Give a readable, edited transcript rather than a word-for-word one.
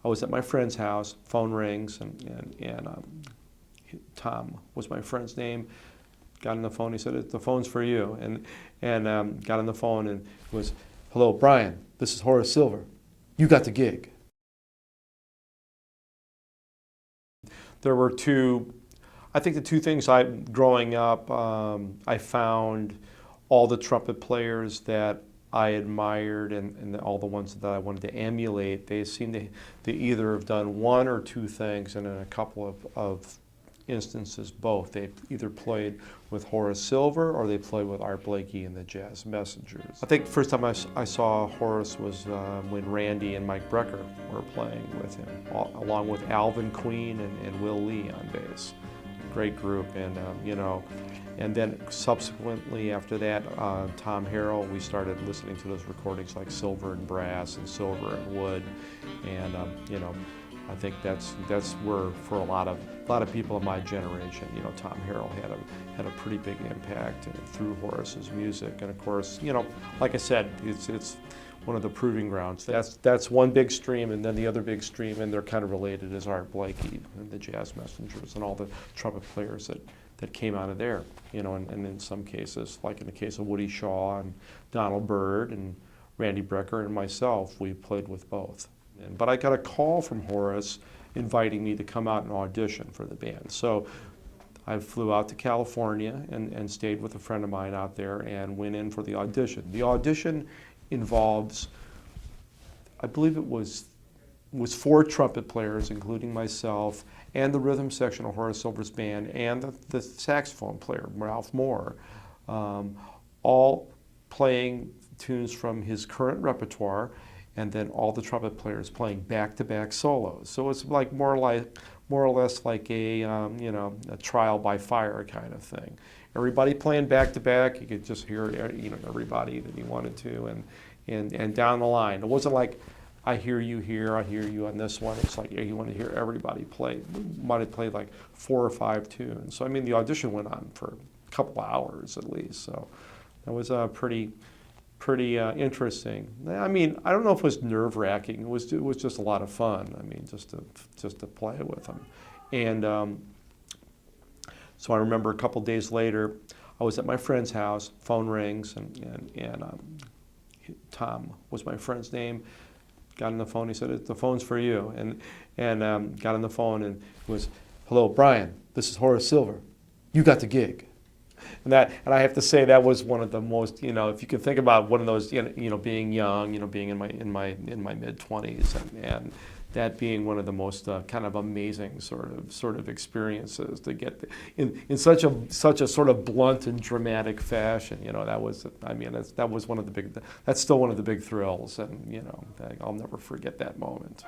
I was at my friend's house, phone rings, and Tom was my friend's name. Got on the phone, he said, the phone's for you. And got on the phone and it was, hello, Brian, this is Horace Silver. You got the gig. There were I think the two things growing up, I found all the trumpet players that I admired and all the ones that I wanted to emulate. They seemed to either have done one or two things, and in a couple of instances both. They either played with Horace Silver or they played with Art Blakey and the Jazz Messengers. I think the first time I saw Horace was when Randy and Mike Brecker were playing with him, along with Alvin Queen and Will Lee on bass. Great group, and and then subsequently after that, Tom Harrell, we started listening to those recordings like Silver and Brass and Silver and Wood, and I think that's where for a lot of people of my generation, Tom Harrell had a pretty big impact through Horace's music, and of course, like I said, it's one of the proving grounds. That's one big stream, and then the other big stream, and they're kind of related, is Art Blakey and the Jazz Messengers and all the trumpet players that came out of there, and in some cases, like in the case of Woody Shaw and Donald Byrd and Randy Brecker and myself, we played with both. But I got a call from Horace inviting me to come out and audition for the band. So I flew out to California and stayed with a friend of mine out there and went in for the audition. The audition involves, I believe it was 4 trumpet players, including myself, and the rhythm section of Horace Silver's band, and the saxophone player, Ralph Moore, all playing tunes from his current repertoire, and then all the trumpet players playing back-to-back solos. So it's like more or less like a a trial by fire kind of thing. Everybody playing back-to-back. You could just hear everybody that you wanted to, and down the line. It wasn't like I hear you here, I hear you on this one. It's like you want to hear everybody play. We might have played like 4 or 5 tunes. So I mean, the audition went on for a couple of hours at least. So that was pretty interesting. I mean, I don't know if it was nerve-wracking. It was just a lot of fun. I mean, just to play with them. And so I remember a couple days later, I was at my friend's house. Phone rings, and Tom was my friend's name. Got on the phone. He said, the phone's for you. And got on the phone and it was, hello, Brian. This is Horace Silver. You got the gig. And I have to say that was one of the most, if you can think about one of those, being young, being in my mid-20s, and that being one of the most kind of amazing sort of experiences to get in such a sort of blunt and dramatic fashion. That was one of the big. That's still one of the big thrills, and I'll never forget that moment.